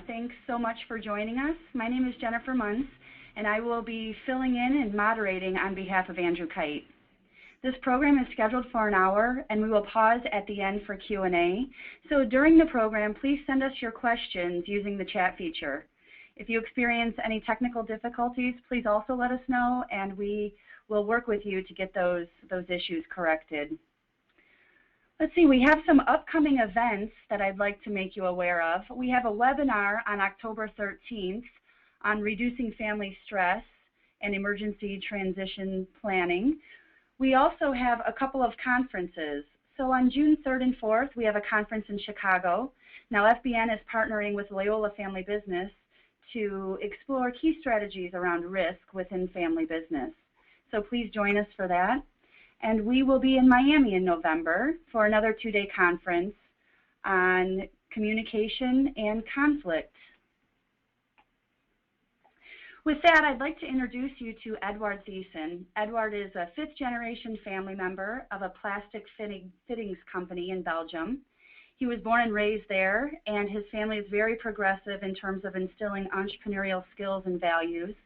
Thanks so much for joining us. My name is Jennifer Munz, and I will be filling in and moderating on behalf of Andrew Kite. This program is scheduled for an hour, and we will pause at the end for Q&A. So during the program, please send us your questions using the chat feature. If you experience any technical difficulties, please also let us know, and we will work with you to get those issues corrected. Let's see, we have some upcoming events that I'd like to make you aware of. We have a webinar on October 13th on reducing family stress and emergency transition planning. We also have a couple of conferences. So on June 3rd and 4th, we have a conference in Chicago. Now FBN is partnering with Loyola Family Business to explore key strategies around risk within family business. So please join us for that. And we will be in Miami in November for another 2-day conference on communication and conflict. With that, I'd like to introduce you to Edward Thiessen. Edward is a 5th-generation family member of a plastic fittings company in Belgium. He was born and raised there, and his family is very progressive in terms of instilling entrepreneurial skills and values.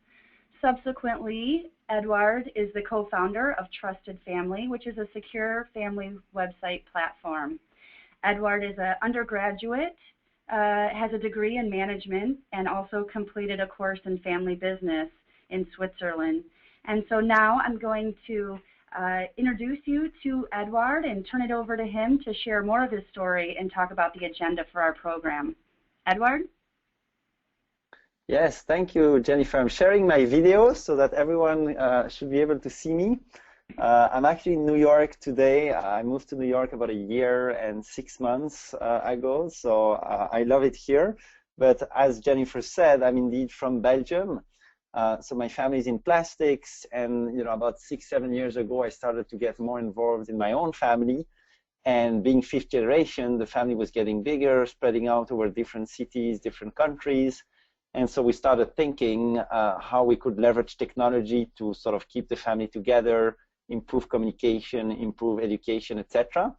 Subsequently, Edward is the co-founder of Trusted Family, which is a secure family website platform. Edward is an undergraduate, has a degree in management, and also completed a course in family business in Switzerland. And so now I'm going to introduce you to Edward and turn it over to him to share more of his story and talk about the agenda for our program. Edward? Yes, thank you, Jennifer. I'm sharing my video so that everyone should be able to see me. I'm actually in New York today. I moved to New York about 1 year and 6 months ago, so I love it here. But as Jennifer said, I'm indeed from Belgium. So my family is in plastics, and about 6-7 years ago, I started to get more involved in my own family. And being 5th generation, the family was getting bigger, spreading out over different cities, different countries. And so we started thinking how we could leverage technology to sort of keep the family together, improve communication, improve education, etc.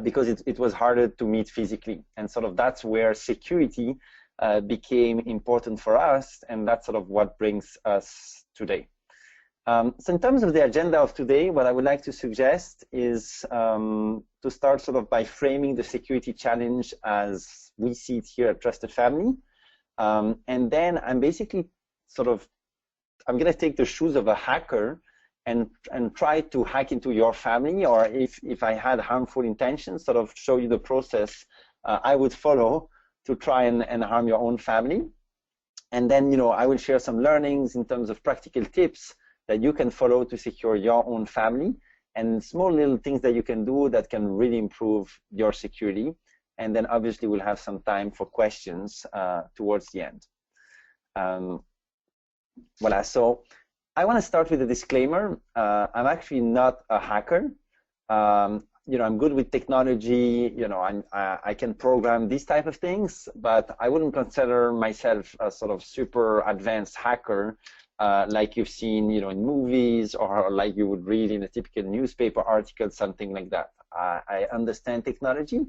Because it was harder to meet physically. And sort of that's where security became important for us, and that's sort of what brings us today. So in terms of the agenda of today, what I would like to suggest is to start sort of by framing the security challenge as we see it here at Trusted Family. And then I'm basically I'm going to take the shoes of a hacker and try to hack into your family, or if I had harmful intentions, sort of show you the process I would follow to try and harm your own family. And then, I will share some learnings in terms of practical tips that you can follow to secure your own family, and small little things that you can do that can really improve your security. And then obviously we'll have some time for questions towards the end. Voila, so I want to start with a disclaimer. I'm actually not a hacker. I'm good with technology, I can program these type of things, but I wouldn't consider myself a sort of super advanced hacker like you've seen, in movies, or like you would read in a typical newspaper article, something like that. I understand technology.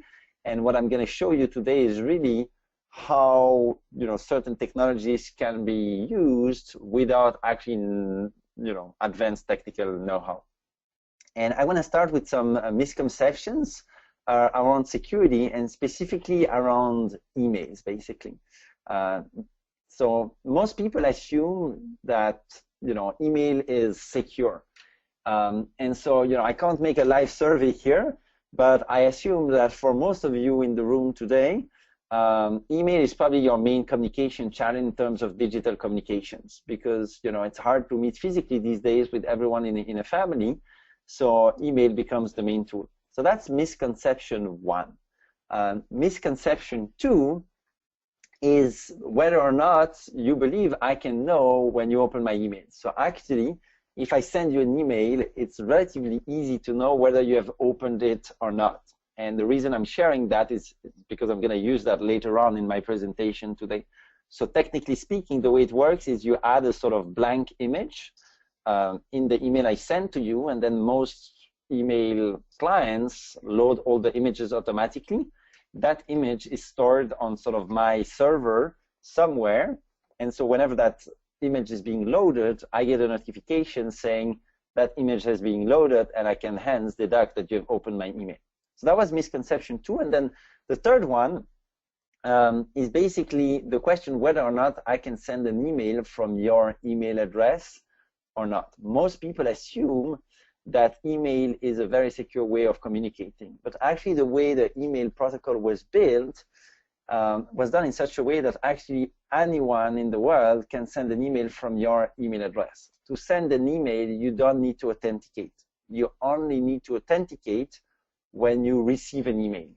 And what I'm going to show you today is really how certain technologies can be used without actually advanced technical know-how. And I want to start with some misconceptions around security, and specifically around emails, basically. So most people assume that email is secure, and so I can't make a live survey here. But I assume that for most of you in the room today, email is probably your main communication channel in terms of digital communications, because it's hard to meet physically these days with everyone in a family, so email becomes the main tool. So that's misconception 1. Misconception 2 is whether or not you believe I can know when you open my email. So actually, if I send you an email, it's relatively easy to know whether you have opened it or not. And the reason I'm sharing that is because I'm going to use that later on in my presentation today. So technically speaking, the way it works is you add a sort of blank image in the email I send to you, and then most email clients load all the images automatically. that image is stored on sort of my server somewhere. And so whenever that image is being loaded, I get a notification saying that image has been loaded, and I can hence deduct that you've opened my email. So that was misconception 2. And then the third one is basically the question whether or not I can send an email from your email address or not. Most people assume that email is a very secure way of communicating, but actually the way the email protocol was built was done in such a way that actually anyone in the world can send an email from your email address. To send an email, you don't need to authenticate. You only need to authenticate when you receive an email,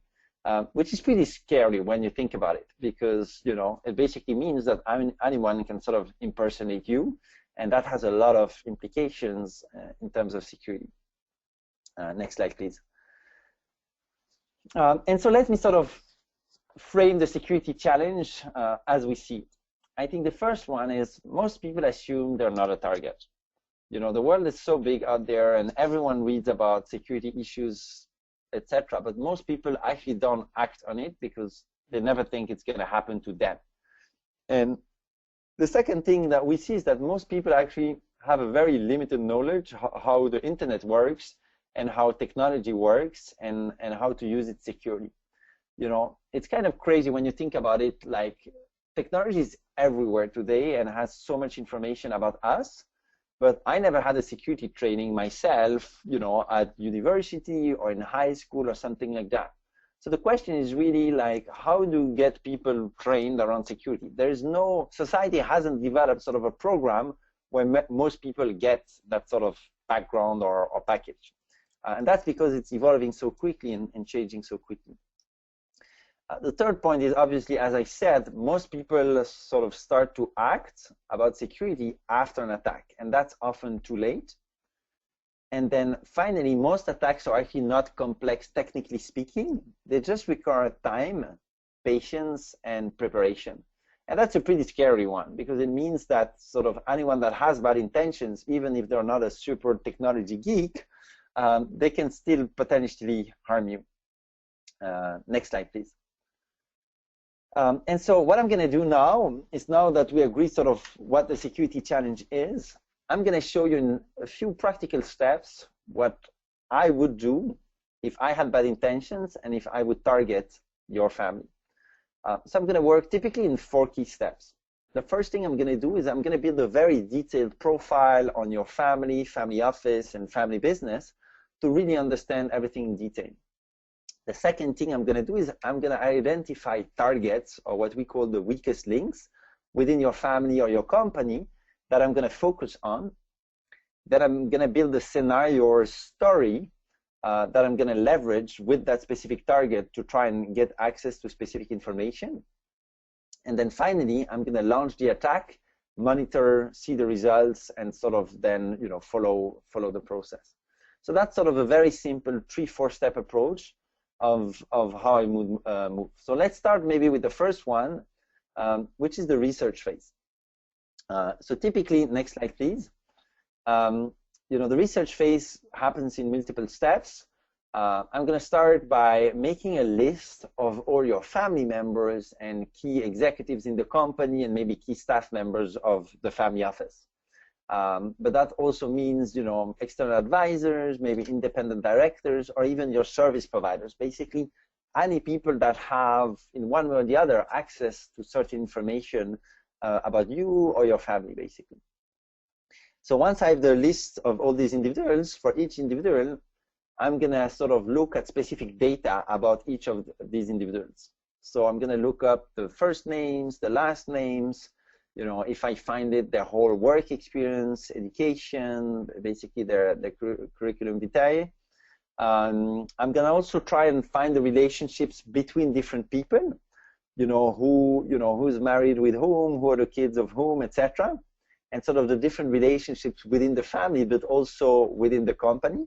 which is pretty scary when you think about it, because it basically means that anyone can sort of impersonate you, and that has a lot of implications in terms of security. Next slide, please. And so let me sort of frame the security challenge as we see it. I think the first one is most people assume they're not a target. The world is so big out there, and everyone reads about security issues, etc. But most people actually don't act on it because they never think it's going to happen to them. And the second thing that we see is that most people actually have a very limited knowledge how the internet works and how technology works and how to use it securely. It's kind of crazy when you think about it. Like, technology is everywhere today and has so much information about us, but I never had a security training myself, at university or in high school or something like that. So the question is really like, how do you get people trained around security? Society hasn't developed sort of a program where most people get that sort of background or package. And that's because it's evolving so quickly and changing so quickly. The third point is, obviously, as I said, most people sort of start to act about security after an attack, and that's often too late. And then finally, most attacks are actually not complex technically speaking. They just require time, patience, and preparation. And that's a pretty scary one, because it means that sort of anyone that has bad intentions, even if they're not a super technology geek, they can still potentially harm you. Next slide, please. And so what I'm going to do now is, now that we agree sort of what the security challenge is, I'm going to show you in a few practical steps what I would do if I had bad intentions and if I would target your family. So I'm going to work typically in 4 key steps. The first thing I'm going to do is I'm going to build a very detailed profile on your family, family office, and family business to really understand everything in detail. The second thing I'm going to do is I'm going to identify targets, or what we call the weakest links, within your family or your company that I'm going to focus on. Then I'm going to build a scenario or story that I'm going to leverage with that specific target to try and get access to specific information. And then finally, I'm going to launch the attack, monitor, see the results, and sort of then follow the process. So that's sort of a very simple 3-4 step approach of how I would move. So let's start maybe with the first one, which is the research phase. So typically, next slide, please. The research phase happens in multiple steps. I'm going to start by making a list of all your family members and key executives in the company, and maybe key staff members of the family office. But that also means, external advisors, maybe independent directors, or even your service providers. Basically, any people that have, in one way or the other, access to certain information about you or your family, basically. So once I have the list of all these individuals, for each individual, I'm going to sort of look at specific data about each of these individuals. So I'm going to look up the first names, the last names, if I find it, their whole work experience, education, basically their curriculum vitae. I'm going to also try and find the relationships between different people, who's married with whom, who are the kids of whom, etc. And sort of the different relationships within the family, but also within the company.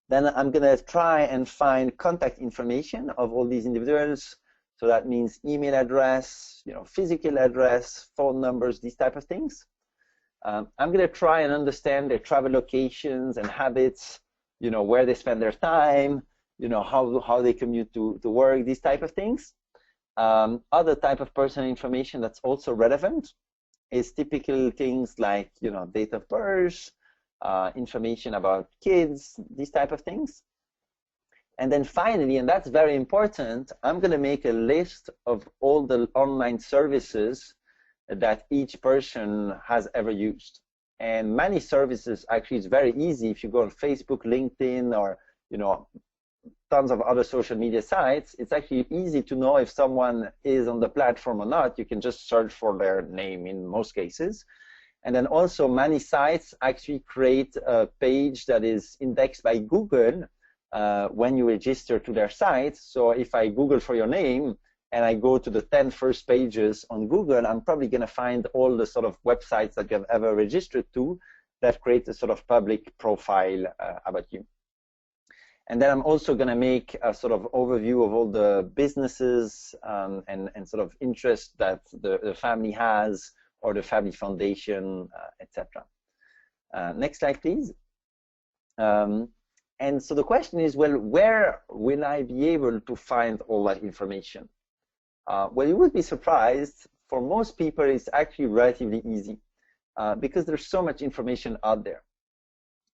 Then I'm going to try and find contact information of all these individuals. So that means email address, physical address, phone numbers, these type of things. I'm going to try and understand their travel locations and habits, where they spend their time, how they commute to work, these type of things. Other type of personal information that's also relevant is typical things like, date of birth, information about kids, these type of things. And then finally, and that's very important, I'm going to make a list of all the online services that each person has ever used. And many services, actually, it's very easy. If you go on Facebook, LinkedIn, or tons of other social media sites, it's actually easy to know if someone is on the platform or not. You can just search for their name in most cases. And then also many sites actually create a page that is indexed by Google when you register to their site. So if I Google for your name and I go to the 10 first pages on Google, I'm probably going to find all the sort of websites that you've ever registered to that create a sort of public profile about you. And then I'm also going to make a sort of overview of all the businesses and sort of interests that the family has, or the family foundation, etc. Next slide, please. And so the question is, well, where will I be able to find all that information? Well, you would be surprised. For most people, it's actually relatively easy because there's so much information out there.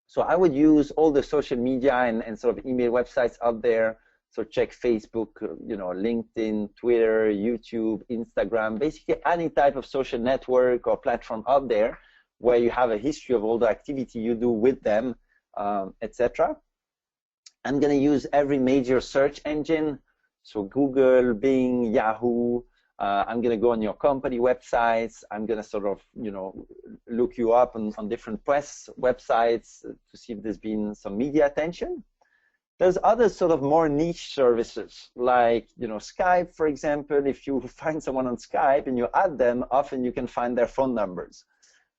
So I would use all the social media and sort of email websites out there. So check Facebook, LinkedIn, Twitter, YouTube, Instagram, basically any type of social network or platform out there where you have a history of all the activity you do with them, etc. I'm going to use every major search engine, so Google, Bing, Yahoo. I'm going to go on your company websites. I'm going to sort of, look you up on different press websites to see if there's been some media attention. There's other sort of more niche services like, Skype, for example. If you find someone on Skype and you add them, often you can find their phone numbers.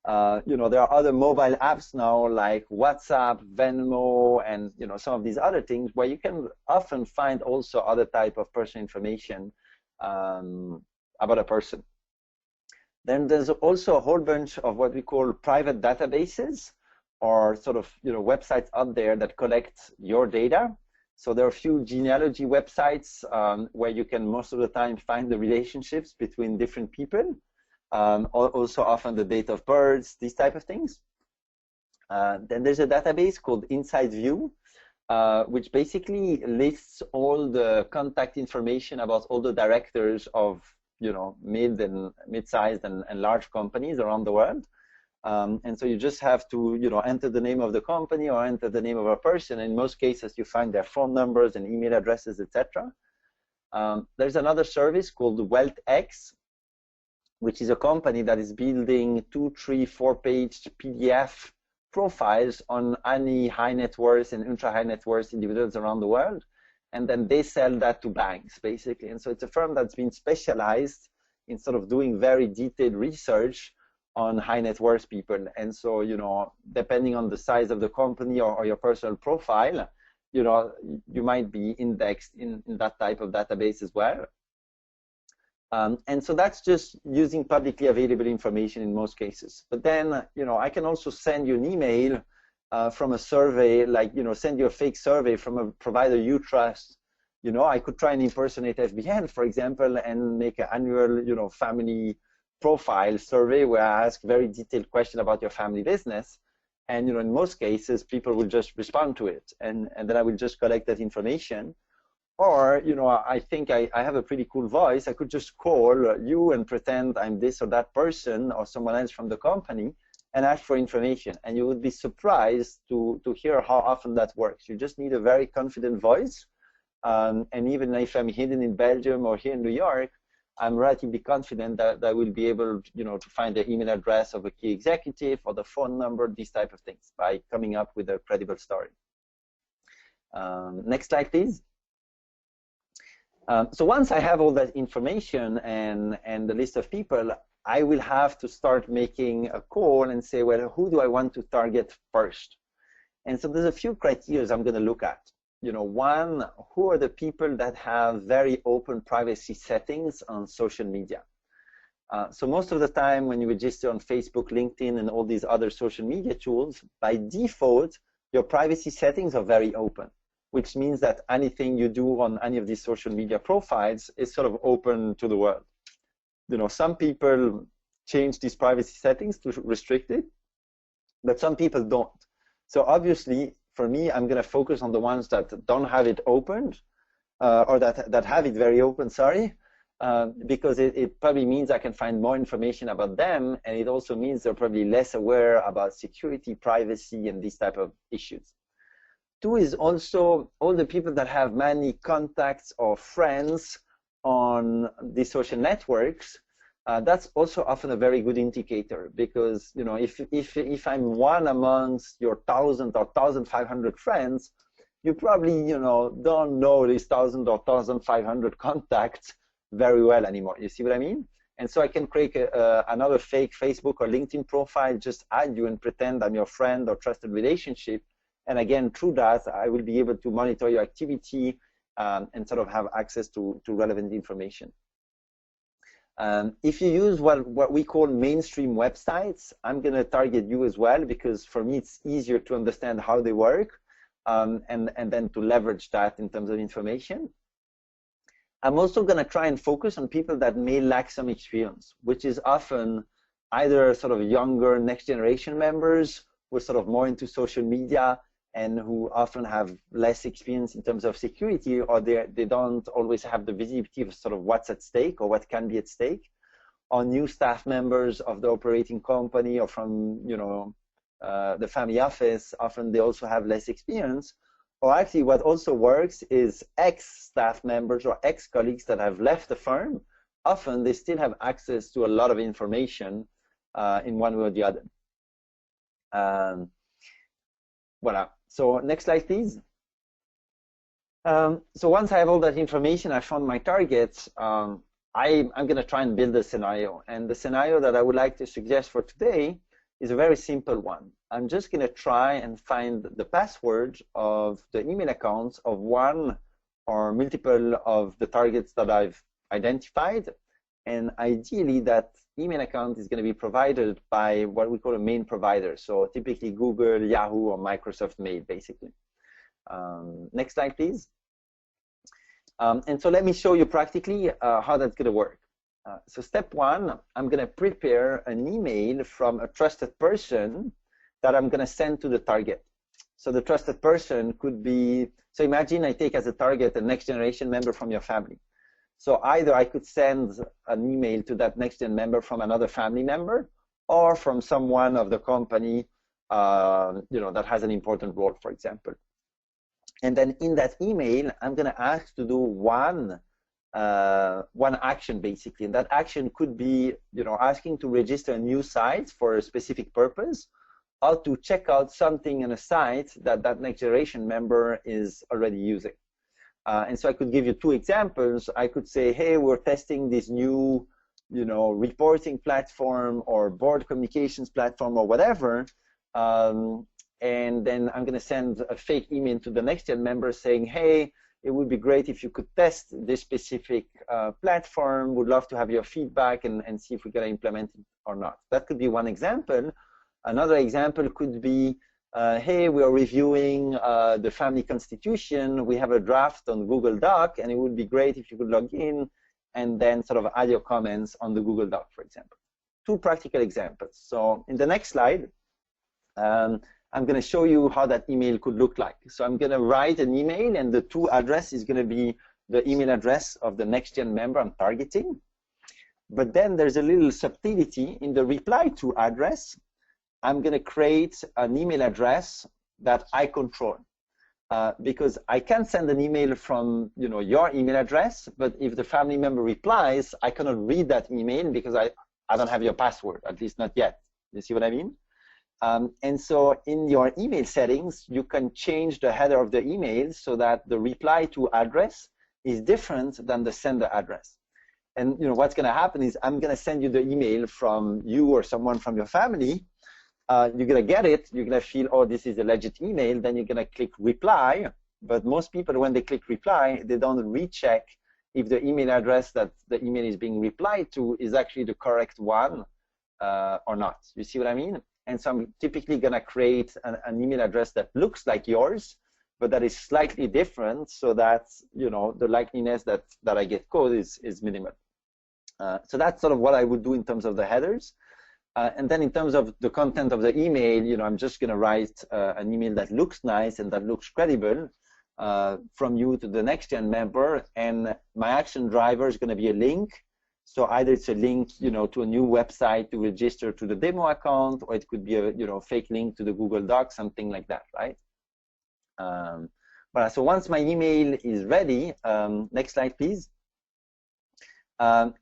There are other mobile apps now like WhatsApp, Venmo, and some of these other things where you can often find also other type of personal information about a person. Then there's also a whole bunch of what we call private databases, or sort of websites out there that collect your data. So there are a few genealogy websites where you can most of the time find the relationships between different people. Also often the date of birth, these type of things. Then there's a database called Inside View, which basically lists all the contact information about all the directors of mid-sized and large companies around the world. And so you just have to enter the name of the company or enter the name of a person. In most cases, you find their phone numbers and email addresses, etc. There's another service called Wealthx, which is a company that is building 2, 3, 4-page PDF profiles on any high net worth and ultra high net worth individuals around the world. And then they sell that to banks, basically. And so it's a firm that's been specialized in sort of doing very detailed research on high net worth people. And so, depending on the size of the company or your personal profile, you might be indexed in that type of database as well. And so that's just using publicly available information in most cases. But then, I can also send you an email from a survey, like, send you a fake survey from a provider you trust. I could try and impersonate FBN, for example, and make an annual, family profile survey where I ask very detailed question about your family business. And, in most cases, people will just respond to it. And then I will just collect that information. Or, I think I have a pretty cool voice. I could just call you and pretend I'm this or that person or someone else from the company and ask for information. And you would be surprised to hear how often that works. You just need a very confident voice. And even if I'm hidden in Belgium or here in New York, I'm relatively confident that I will be able, to find the email address of a key executive or the phone number, these type of things, by coming up with a credible story. Next slide, please. So once I have all that information and the list of people, I will have to start making a call and say, well, who do I want to target first? And so there's a few criteria I'm going to look at. One, who are the people that have very open privacy settings on social media? So most of the time when you register on Facebook, LinkedIn, and all these other social media tools, by default, your privacy settings are very open, which means that anything you do on any of these social media profiles is sort of open to the world. You know, some people change these privacy settings to restrict it, but some people don't. So obviously, for me, I'm going to focus on the ones that don't have it opened, or that have it very open, sorry, because it probably means I can find more information about them, and it also means they're probably less aware about security, privacy, and these type of issues. Two is also all the people that have many contacts or friends on these social networks. That's also often a very good indicator, because you know, if I'm one amongst your 1,000 or 1,500 friends, you probably don't know these 1,000 or 1,500 contacts very well anymore. You see what I mean? And so I can create another fake Facebook or LinkedIn profile, just add you and pretend I'm your friend or trusted relationship. And again, through that, I will be able to monitor your activity and sort of have access to relevant information. If you use what we call mainstream websites, I'm going to target you as well, because for me, it's easier to understand how they work and then to leverage that in terms of information. I'm also going to try and focus on people that may lack some experience, which is often either sort of younger next generation members who are sort of more into social media and who often have less experience in terms of security, or they don't always have the visibility of sort of what's at stake or what can be at stake, or new staff members of the operating company or from the family office. Often they also have less experience. Or actually what also works is ex-staff members or ex-colleagues that have left the firm. Often they still have access to a lot of information in one way or the other. Voila. So next slide, please. So once I have all that information, I found my targets, I'm going to try and build a scenario. And the scenario that I would like to suggest for today is a very simple one. I'm just going to try and find the password of the email accounts of one or multiple of the targets that I've identified. And ideally, that email account is going to be provided by what we call a main provider. So typically Google, Yahoo, or Microsoft Mail, basically. Next slide, please. And so let me show you practically how that's going to work. So step one, I'm going to prepare an email from a trusted person that I'm going to send to the target. So the trusted person could be, so imagine I take as a target a next generation member from your family. So either I could send an email to that next gen member from another family member, or from someone of the company that has an important role, for example. And then in that email, I'm going to ask to do one action, basically. And that action could be asking to register a new site for a specific purpose, or to check out something in a site that that next generation member is already using. And so I could give you two examples. I could say, hey, we're testing this new, reporting platform or board communications platform or whatever. And then I'm going to send a fake email to the next gen member saying, hey, it would be great if you could test this specific platform. Would love to have your feedback and see if we're going to implement it or not. That could be one example. Another example could be, hey, we are reviewing the family constitution. We have a draft on Google Doc, and it would be great if you could log in and then sort of add your comments on the Google Doc, for example. Two practical examples. So in the next slide, I'm going to show you how that email could look like. So I'm going to write an email, and the to address is going to be the email address of the next gen member I'm targeting. But then there's a little subtlety in the reply to address. I'm going to create an email address that I control, because I can send an email from your email address, but if the family member replies, I cannot read that email because I don't have your password, at least not yet. You see what I mean? And so in your email settings, you can change the header of the email so that the reply to address is different than the sender address. And what's going to happen is I'm going to send you the email from you or someone from your family. You're going to get it. You're going to feel, oh, this is a legit email. Then you're going to click reply. But most people, when they click reply, they don't recheck if the email address that the email is being replied to is actually the correct one or not. You see what I mean? And so I'm typically going to create an email address that looks like yours, but that is slightly different, so that the likeliness that I get caught is minimal. So that's sort of what I would do in terms of the headers. And then in terms of the content of the email, I'm just going to write an email that looks nice and that looks credible from you to the next-gen member, and my action driver is going to be a link. So either it's a link, to a new website to register to the demo account, or it could be a, fake link to the Google Doc, something like that, right? But so once my email is ready, next slide, please. I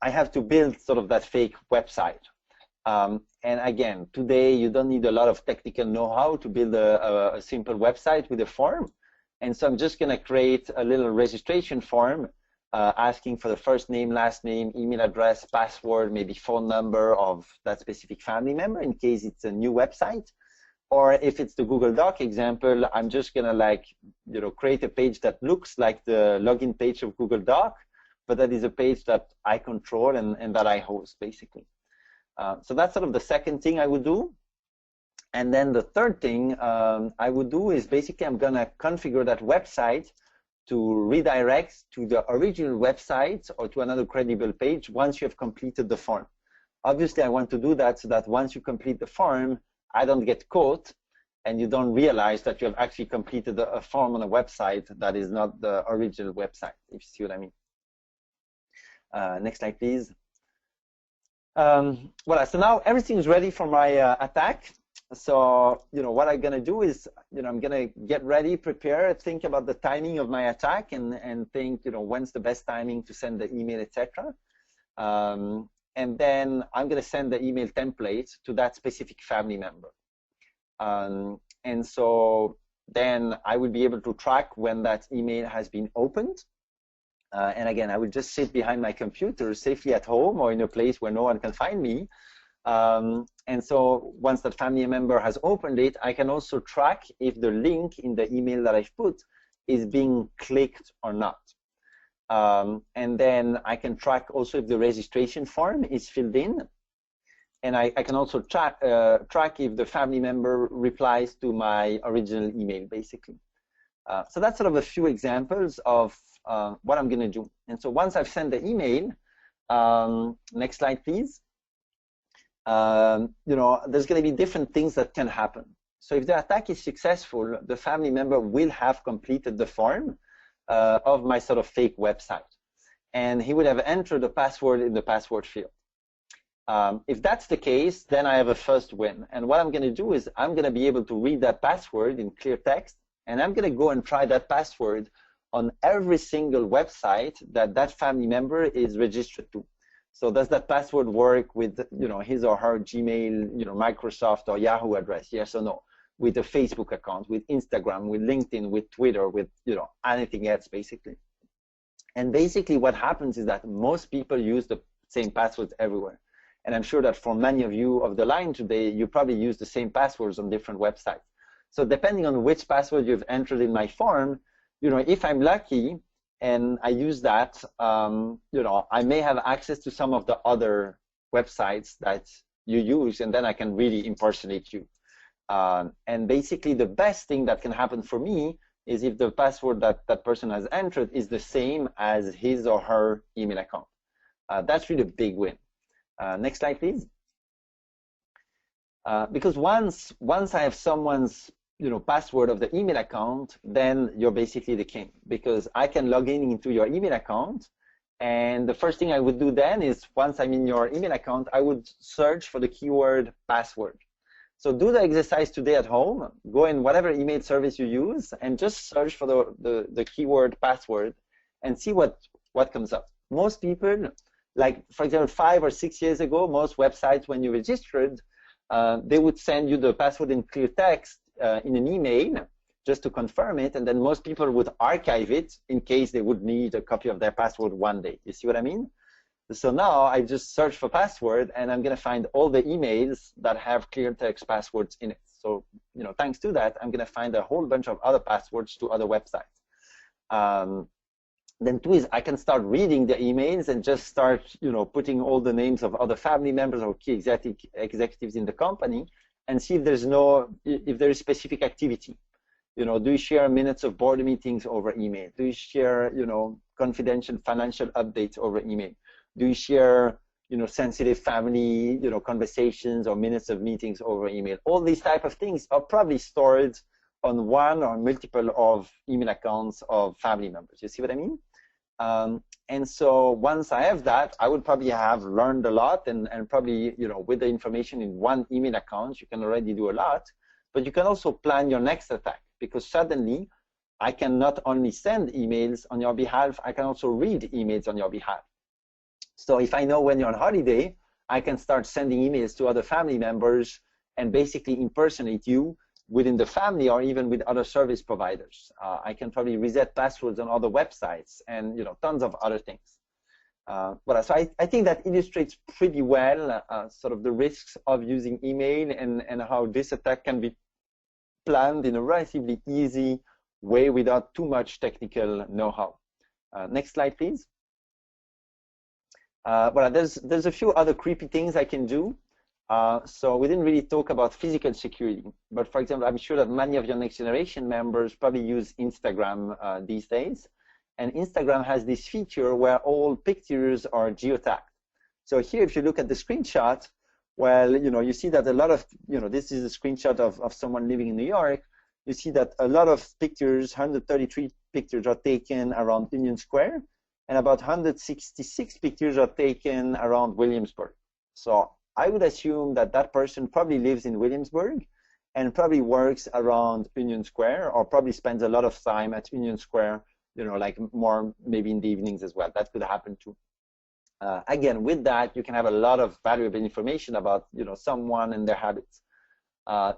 have to build sort of that fake website. And again, today you don't need a lot of technical know-how to build a simple website with a form. And so I'm just going to create a little registration form asking for the first name, last name, email address, password, maybe phone number of that specific family member in case it's a new website. Or if it's the Google Doc example, I'm just going to create a page that looks like the login page of Google Doc, but that is a page that I control and that I host, basically. So that's sort of the second thing I would do. And then the third thing I would do is basically I'm going to configure that website to redirect to the original website or to another credible page once you have completed the form. Obviously, I want to do that so that once you complete the form, I don't get caught and you don't realize that you have actually completed a form on a website that is not the original website, if you see what I mean. Next slide, please. Well, so now everything is ready for my attack. So, what I'm going to do is, I'm going to get ready, prepare, think about the timing of my attack and think, when's the best timing to send the email, etc. And then I'm going to send the email template to that specific family member. And so then I will be able to track when that email has been opened. And again, I will just sit behind my computer safely at home or in a place where no one can find me. And so once that family member has opened it, I can also track if the link in the email that I've put is being clicked or not. And then I can track also if the registration form is filled in. And I can also track if the family member replies to my original email, basically. So that's sort of a few examples of what I'm going to do. And so once I've sent the email, next slide, please. There's going to be different things that can happen. So if the attack is successful, the family member will have completed the form of my sort of fake website. And he would have entered the password in the password field. If that's the case, then I have a first win. And what I'm going to do is I'm going to be able to read that password in clear text, and I'm going to go and try that password on every single website that that family member is registered to. So does that password work with his or her Gmail, Microsoft or Yahoo address? Yes or no? With a Facebook account, with Instagram, with LinkedIn, with Twitter, with anything else, basically. And basically what happens is that most people use the same passwords everywhere. And I'm sure that for many of you of the line today, you probably use the same passwords on different websites. So depending on which password you've entered in my form, if I'm lucky and I use that, I may have access to some of the other websites that you use, and then I can really impersonate you. And basically the best thing that can happen for me is if the password that that person has entered is the same as his or her email account. That's really a big win. Next slide, please. Because once I have someone's password of the email account, then you're basically the king, because I can log into your email account, and the first thing I would do then is once I'm in your email account, I would search for the keyword password. So do the exercise today at home, go in whatever email service you use and just search for the keyword password and see what comes up. Most people, like for example 5 or 6 years ago, most websites when you registered, they would send you the password in clear text in an email just to confirm it, and then most people would archive it in case they would need a copy of their password one day. You see what I mean? So now I just search for password, and I'm going to find all the emails that have clear text passwords in it. So thanks to that, I'm going to find a whole bunch of other passwords to other websites. Then two is I can start reading the emails and just start putting all the names of other family members or key executives in the company and see if there is specific activity. You know, do you share minutes of board meetings over email? Do you share, you know, confidential financial updates over email? Do you share, you know, sensitive family, you know, conversations or minutes of meetings over email? All these type of things are probably stored on one or multiple of email accounts of family members. You see what I mean? And so once I have that, I would probably have learned a lot, and probably, you know, with the information in one email account, you can already do a lot. But you can also plan your next attack, because suddenly I can not only send emails on your behalf, I can also read emails on your behalf. So if I know when you're on holiday, I can start sending emails to other family members and basically impersonate you within the family or even with other service providers. I can probably reset passwords on other websites and, you know, tons of other things. But so I think that illustrates pretty well sort of the risks of using email and how this attack can be planned in a relatively easy way without too much technical know-how. Next slide, please. Well, there's a few other creepy things I can do. So we didn't really talk about physical security, but for example, I'm sure that many of your next generation members probably use Instagram these days. And Instagram has this feature where all pictures are geotagged. So here, if you look at the screenshot, well, you know, you see that a lot of, you know, this is a screenshot of someone living in New York. You see that a lot of pictures, 133 pictures are taken around Union Square, and about 166 pictures are taken around Williamsburg. So I would assume that that person probably lives in Williamsburg and probably works around Union Square, or probably spends a lot of time at Union Square, you know, like more maybe in the evenings as well. That could happen too. Again, with that, you can have a lot of valuable information about, you know, someone and their habits.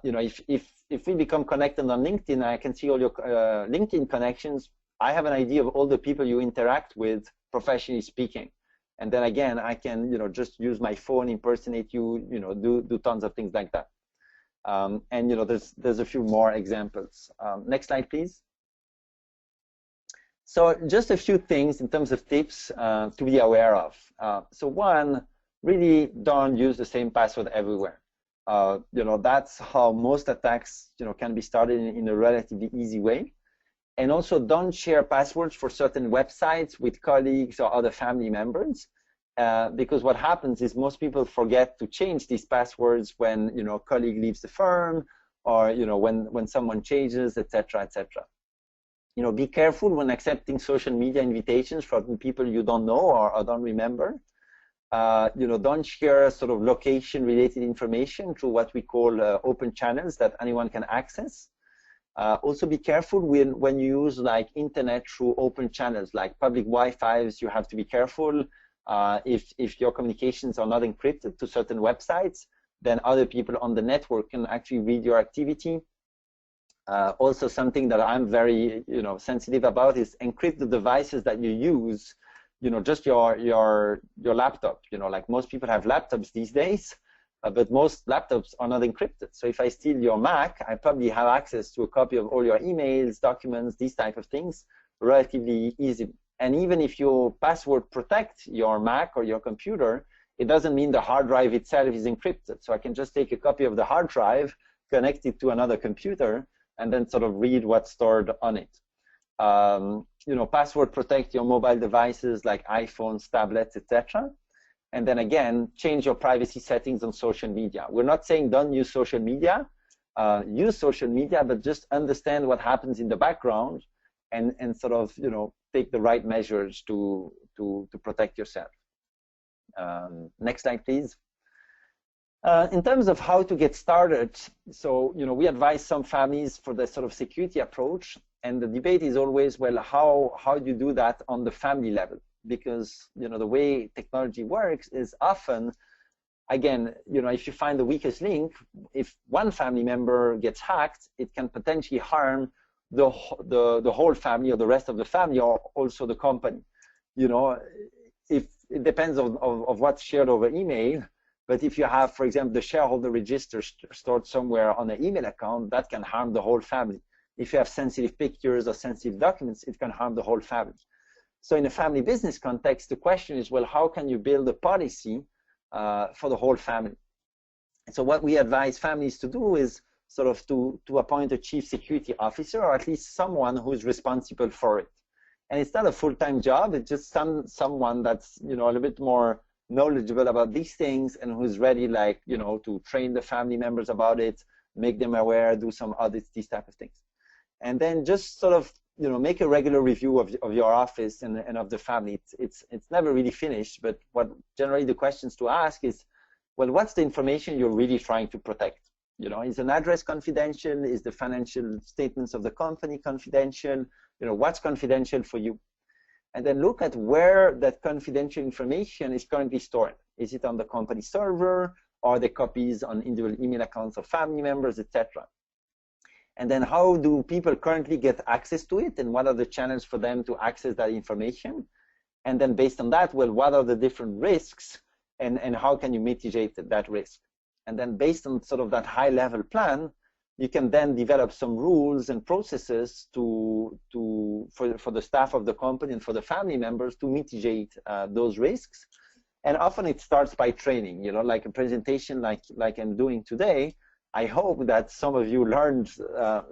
You know, if we become connected on LinkedIn, I can see all your LinkedIn connections. I have an idea of all the people you interact with, professionally speaking. And then again, I can, you know, just use my phone, impersonate you, you know, do tons of things like that. And you know, there's a few more examples. Next slide, please. So just a few things in terms of tips to be aware of. So one, really don't use the same password everywhere. You know, that's how most attacks, you know, can be started in a relatively easy way. And also don't share passwords for certain websites with colleagues or other family members, because what happens is most people forget to change these passwords when, you know, a colleague leaves the firm, or, you know, when someone changes, etc., etc. You know, be careful when accepting social media invitations from people you don't know or don't remember. You know, don't share sort of location-related information through what we call open channels that anyone can access. Also be careful when you use like internet through open channels, like public Wi-Fi's. You have to be careful. If your communications are not encrypted to certain websites, then other people on the network can actually read your activity. Also, something that I'm very, you know, sensitive about is encrypt the devices that you use. You know, just your laptop. You know, like most people have laptops these days. But most laptops are not encrypted. So if I steal your Mac, I probably have access to a copy of all your emails, documents, these type of things, relatively easy. And even if you password protect your Mac or your computer, it doesn't mean the hard drive itself is encrypted. So I can just take a copy of the hard drive, connect it to another computer, and then sort of read what's stored on it. You know, password protect your mobile devices like iPhones, tablets, etc. And then again, change your privacy settings on social media. We're not saying don't use social media. Use social media, but just understand what happens in the background, and sort of, you know, take the right measures to protect yourself. Next slide, please. In terms of how to get started, so, you know, we advise some families for the sort of security approach, and the debate is always, well, how do you do that on the family level? Because, you know, the way technology works is often, again, you know, if you find the weakest link, if one family member gets hacked, it can potentially harm the whole family or the rest of the family, or also the company. You know, if it depends on what's shared over email, but if you have, for example, the shareholder register stored somewhere on an email account, that can harm the whole family. If you have sensitive pictures or sensitive documents, it can harm the whole family. So in a family business context, the question is, well, how can you build a policy for the whole family? And so what we advise families to do is sort of to appoint a chief security officer, or at least someone who's responsible for it. And it's not a full-time job. It's just someone that's, you know, a little bit more knowledgeable about these things and who's ready, like, you know, to train the family members about it, make them aware, do some audits, these type of things. And then just sort of, you know, make a regular review of your office and of the family. It's never really finished, but what generally the questions to ask is, well, what's the information you're really trying to protect? You know, is an address confidential? Is the financial statements of the company confidential? You know, what's confidential for you? And then look at where that confidential information is currently stored. Is it on the company server? Are there copies on individual email accounts of family members, etc.? And then how do people currently get access to it, and what are the channels for them to access that information? And then based on that, well, what are the different risks, and how can you mitigate that risk? And then based on sort of that high-level plan, you can then develop some rules and processes for the staff of the company and for the family members to mitigate those risks. And often it starts by training, you know, like a presentation like I'm doing today. I hope that some of you learned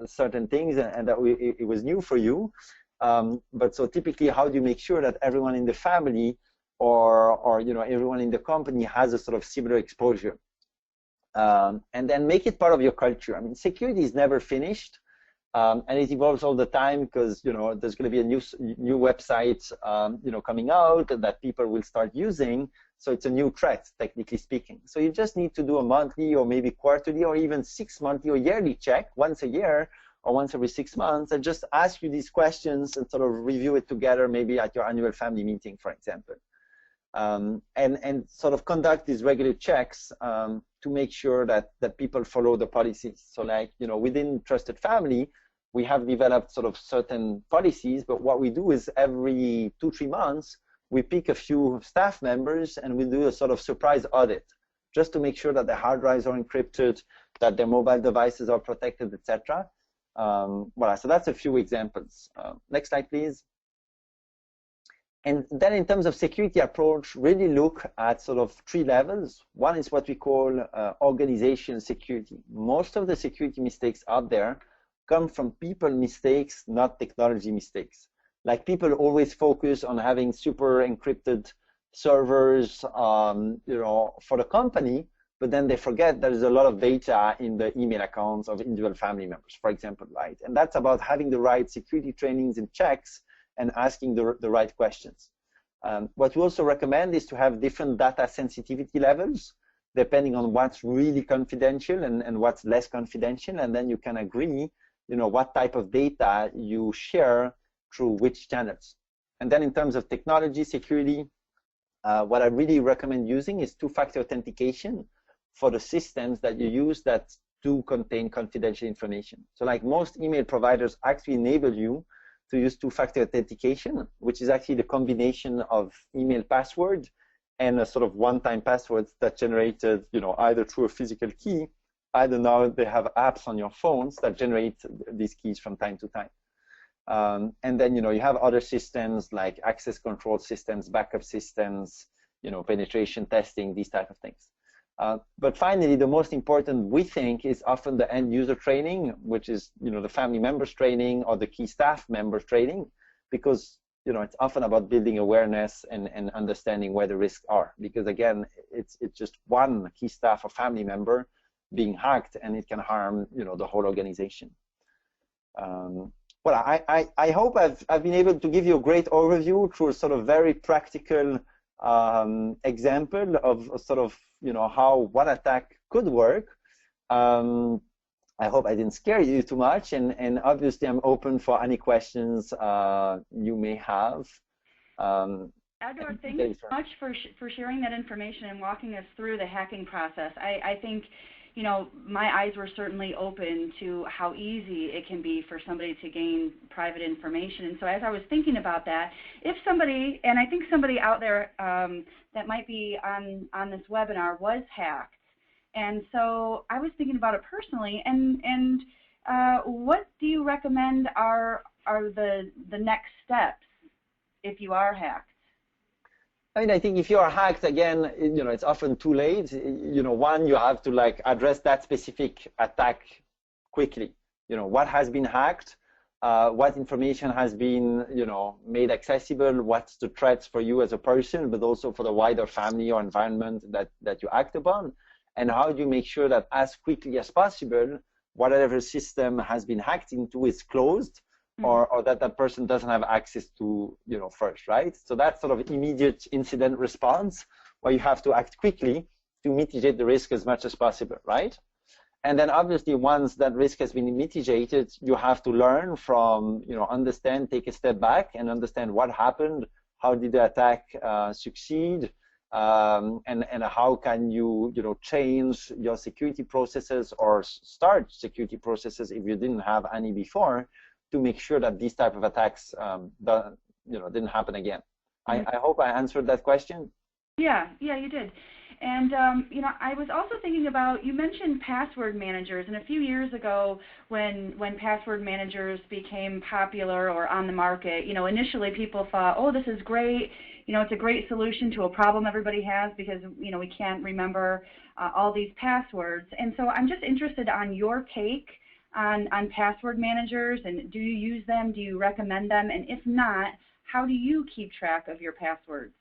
certain things and that it was new for you. But so typically, how do you make sure that everyone in the family or you know, everyone in the company has a sort of similar exposure? And then make it part of your culture. I mean, security is never finished, and it evolves all the time because, you know, there's going to be a new website, you know, coming out that people will start using. So it's a new threat, technically speaking. So you just need to do a monthly or maybe quarterly or even 6 monthly or yearly check once a year or once every 6 months, and just ask you these questions and sort of review it together, maybe at your annual family meeting, for example. And sort of conduct these regular checks to make sure that people follow the policies. So like, you know, within Trusted Family, we have developed sort of certain policies, but what we do is every 2-3 months, we pick a few staff members and we do a sort of surprise audit just to make sure that their hard drives are encrypted, that their mobile devices are protected, etc. Voilà, so that's a few examples. Next slide, please. And then in terms of security approach, really look at sort of 3 levels. One is what we call organization security. Most of the security mistakes out there come from people mistakes, not technology mistakes. Like, people always focus on having super encrypted servers, you know, for the company, but then they forget there's a lot of data in the email accounts of individual family members, for example, right? And that's about having the right security trainings and checks and asking the right questions. What we also recommend is to have different data sensitivity levels, depending on what's really confidential and what's less confidential, and then you can agree, you know, what type of data you share through which channels. And then in terms of technology security, what I really recommend using is 2-factor authentication for the systems that you use that do contain confidential information. So like, most email providers actually enable you to use 2-factor authentication, which is actually the combination of email password and a sort of one-time password that's generated, you know, either through a physical key, either now they have apps on your phones that generate these keys from time to time. And then, you know, you have other systems like access control systems, backup systems, you know, penetration testing, these type of things. But finally, the most important, we think, is often the end user training, which is, you know, the family members training or the key staff members training, because, you know, it's often about building awareness and understanding where the risks are. Because again, it's just one key staff or family member being hacked, and it can harm, you know, the whole organization. Well, I hope I've been able to give you a great overview through a sort of very practical example of sort of, you know, how one attack could work. I hope I didn't scare you too much, and obviously I'm open for any questions you may have. Edward, thank you so much for sharing that information and walking us through the hacking process. I think, you know, my eyes were certainly open to how easy it can be for somebody to gain private information. And so as I was thinking about that, if somebody, and I think somebody out there that might be on this webinar was hacked, and so I was thinking about it personally, and what do you recommend are the next steps if you are hacked? I mean, I think if you are hacked, again, you know, it's often too late. You know, one, you have to like address that specific attack quickly. What has been hacked, what information has been, made accessible, what's the threats for you as a person, but also for the wider family or environment that you act upon, and how do you make sure that as quickly as possible, whatever system has been hacked into is closed, or that person doesn't have access to, first, right? So that's sort of immediate incident response, where you have to act quickly to mitigate the risk as much as possible, right? And then obviously once that risk has been mitigated, you have to learn from, understand, take a step back and understand what happened, how did the attack succeed, and how can you, change your security processes or start security processes if you didn't have any before, to make sure that these type of attacks didn't happen again. I hope I answered that question. Yeah, you did. And, I was also thinking about, you mentioned password managers, and a few years ago when password managers became popular or on the market, initially people thought, oh, this is great, it's a great solution to a problem everybody has because, we can't remember all these passwords. And so I'm just interested on your take on password managers, and do you use them? Do you recommend them? And if not, how do you keep track of your passwords?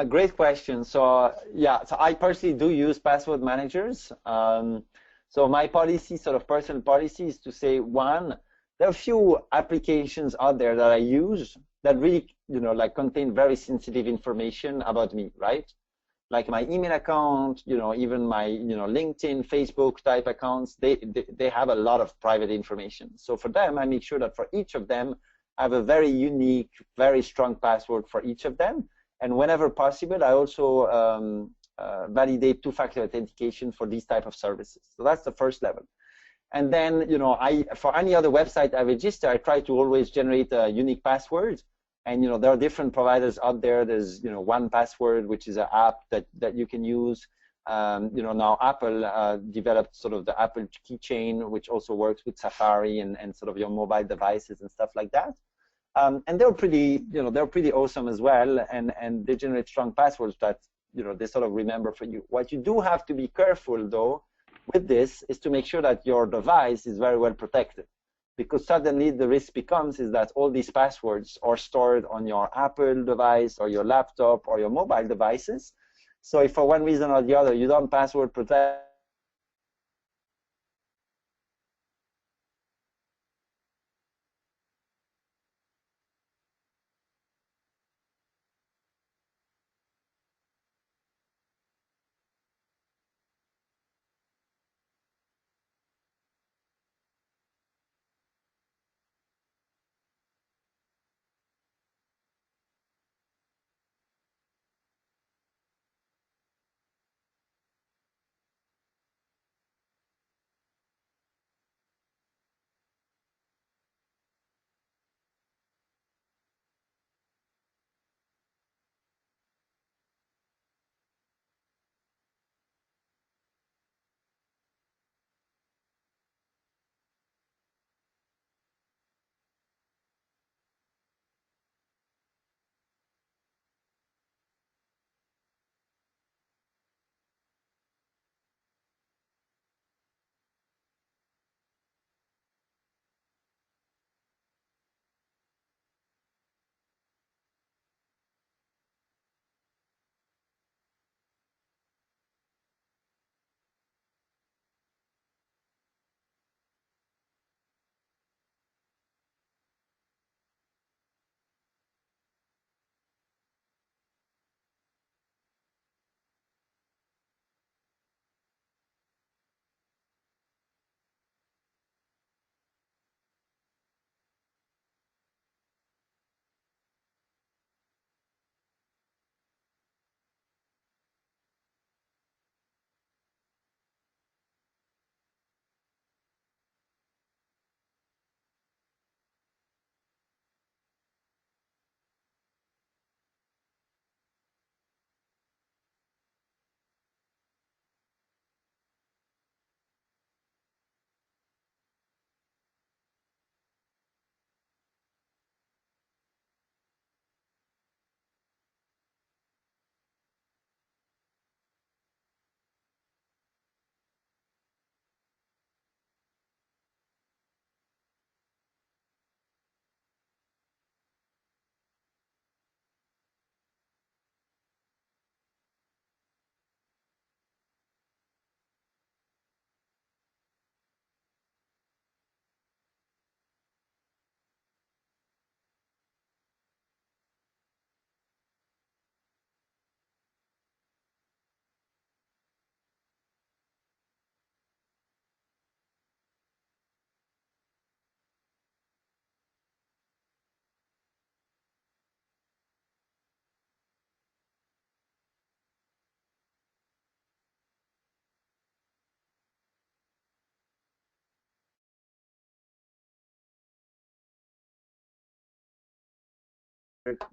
Great question. So yeah, so I personally do use password managers. So my policy, sort of personal policy, is to say, one, there are a few applications out there that I use that really, like contain very sensitive information about me, right? Like my email account, even my, LinkedIn, Facebook type accounts, they have a lot of private information. So for them, I make sure that for each of them, I have a very unique, very strong password for each of them. And whenever possible, I also validate two-factor authentication for these type of services. So that's the first level. And then, for any other website I register, I try to always generate a unique password. And, there are different providers out there. There's, 1Password, which is an app that you can use. Now Apple developed sort of the Apple keychain, which also works with Safari and sort of your mobile devices and stuff like that. And they're pretty, they're pretty awesome as well, and they generate strong passwords that, they sort of remember for you. What you do have to be careful, though, with this is to make sure that your device is very well protected, because suddenly the risk becomes is that all these passwords are stored on your Apple device or your laptop or your mobile devices. So if for one reason or the other you don't password protect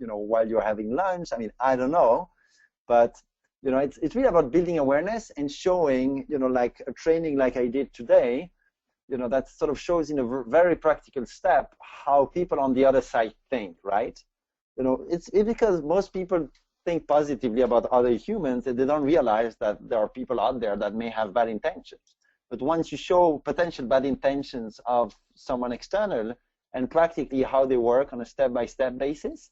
while you're having lunch. I mean, I don't know, but it's really about building awareness and showing, like a training like I did today, that sort of shows in a very practical step how people on the other side think, right? It's because most people think positively about other humans and they don't realize that there are people out there that may have bad intentions. But once you show potential bad intentions of someone external and practically how they work on a step-by-step basis,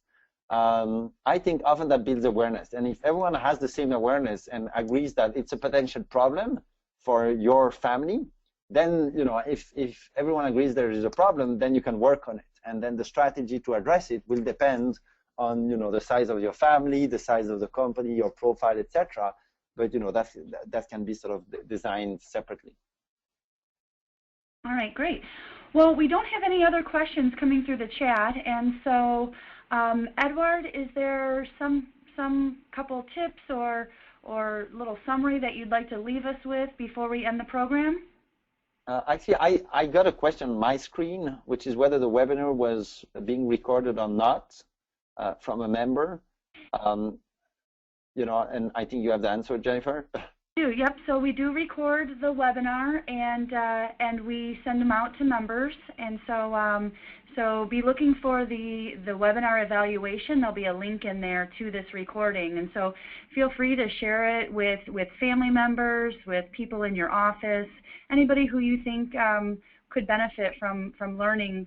I think often that builds awareness. And if everyone has the same awareness and agrees that it's a potential problem for your family, then if everyone agrees there is a problem, then you can work on it. And then the strategy to address it will depend on the size of your family, the size of the company, your profile, etc. But that can be sort of designed separately. All right, great. Well, we don't have any other questions coming through the chat, and so Edward, is there some couple tips or little summary that you'd like to leave us with before we end the program? Actually, I got a question on my screen, which is whether the webinar was being recorded or not from a member. And I think you have the answer, Jennifer. Yep. So we do record the webinar, and we send them out to members. And so so be looking for the webinar evaluation. There'll be a link in there to this recording. And so feel free to share it with family members, with people in your office, anybody who you think could benefit from learning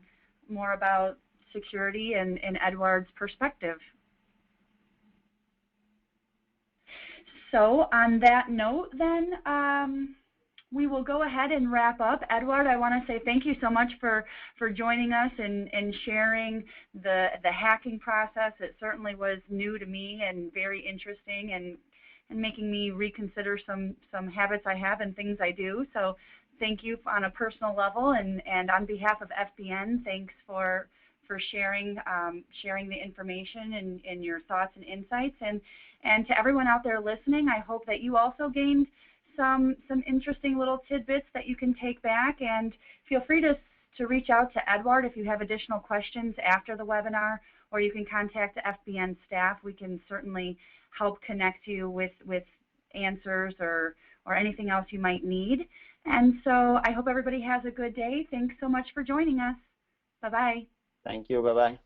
more about security and Edward's perspective. So on that note, then, we will go ahead and wrap up. Edward, I want to say thank you so much for joining us and sharing the hacking process. It certainly was new to me and very interesting, and making me reconsider some habits I have and things I do. So thank you on a personal level, and on behalf of FBN, thanks for sharing the information and your thoughts and insights. And to everyone out there listening, I hope that you also gained some interesting little tidbits that you can take back. And feel free to reach out to Edward if you have additional questions after the webinar, or you can contact the FBN staff. We can certainly help connect you with answers or anything else you might need. And so I hope everybody has a good day. Thanks so much for joining us. Bye-bye. Thank you. Bye-bye.